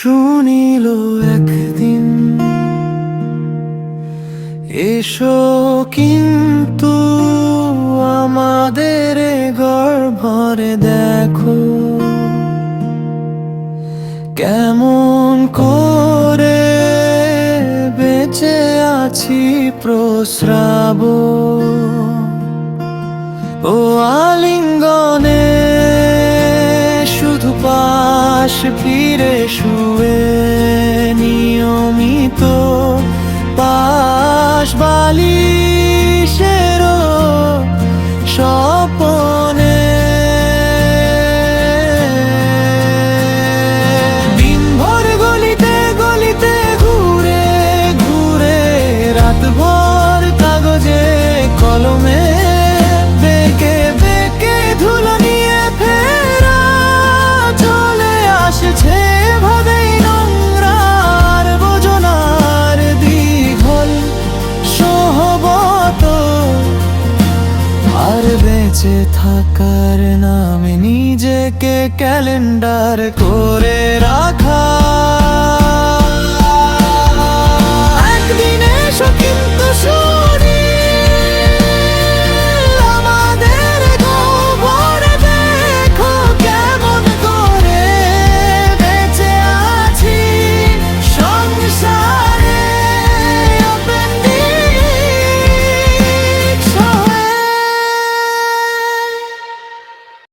শুনিল একদিন এসো কিন্তু আমাদের ঘর ভরে দেখো কেমন করে বেঁচে আছি প্রস্রাব ও আলিঙ্গনে শুধু পাশ ফিরে শুয়ে নিয়মিত পাশ বালিশের স্বপনে দিনভর গলিতে গলিতে ঘুরে ঘুরে রাতভর কাগজে কলমে বেঁকে বেঁকে ধুলো নিয়ে ফেরা চলে আসছে ভাবেই নোংরার বোঝনার দীঘল সহবত আর বেঁচে থাকার নামে নিজেকে ক্যালেন্ডার করে রাখা